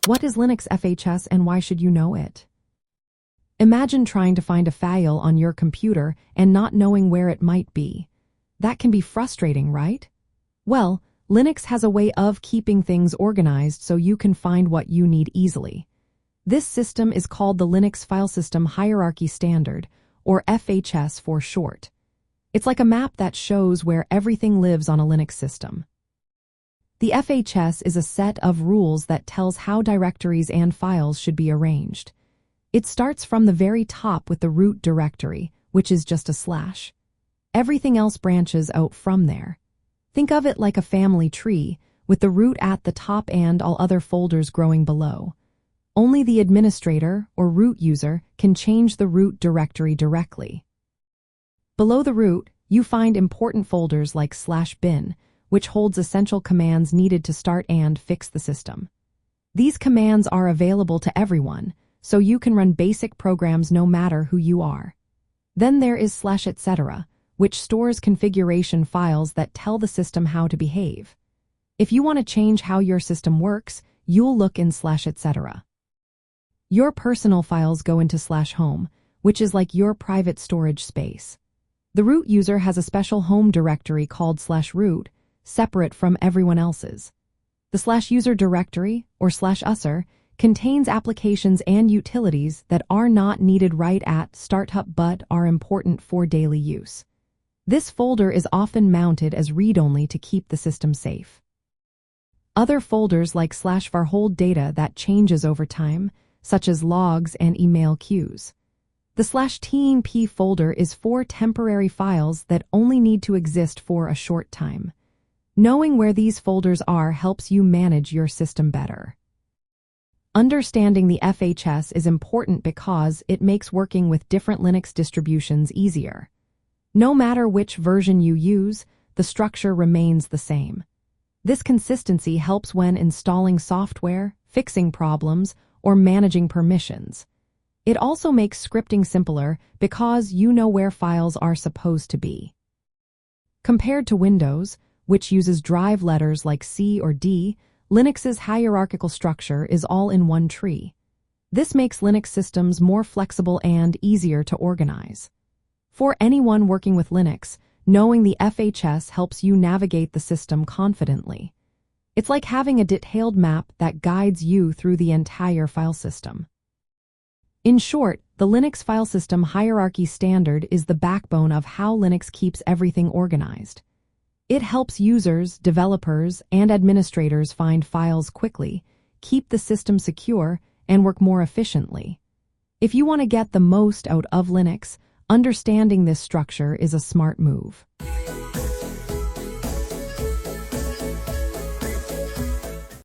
What is Linux FHS and why should you know it? Imagine trying to find a file on your computer and not knowing where it might be. That can be frustrating, right? Well, Linux has a way of keeping things organized so you can find what you need easily. This system is called the Linux Filesystem Hierarchy Standard, or FHS for short. It's like a map that shows where everything lives on a Linux system. The FHS is a set of rules that tells how directories and files should be arranged. It starts from the very top with the root directory, which is just a slash. Everything else branches out from there. Think of it like a family tree, with the root at the top and all other folders growing below. Only the administrator, or root user, can change the root directory directly. Below the root, you find important folders like /bin, which holds essential commands needed to start and fix the system. These commands are available to everyone, so you can run basic programs no matter who you are. Then there is /etc., which stores configuration files that tell the system how to behave. If you want to change how your system works, you'll look in /etc. Your personal files go into /home, which is like your private storage space. The root user has a special home directory called /root, separate from everyone else's. The /user directory, or /usr, contains applications and utilities that are not needed right at startup but are important for daily use. This folder is often mounted as read-only to keep the system safe. Other folders like /var hold data that changes over time, such as logs and email queues. The /temp folder is for temporary files that only need to exist for a short time. Knowing where these folders are helps you manage your system better. Understanding the FHS is important because it makes working with different Linux distributions easier. No matter which version you use, the structure remains the same. This consistency helps when installing software, fixing problems, or managing permissions. It also makes scripting simpler because you know where files are supposed to be. Compared to Windows, which uses drive letters like C or D, Linux's hierarchical structure is all in one tree. This makes Linux systems more flexible and easier to organize. For anyone working with Linux, knowing the FHS helps you navigate the system confidently. It's like having a detailed map that guides you through the entire file system. In short, the Linux Filesystem Hierarchy Standard is the backbone of how Linux keeps everything organized. It helps users, developers, and administrators find files quickly, keep the system secure, and work more efficiently. If you want to get the most out of Linux, understanding this structure is a smart move.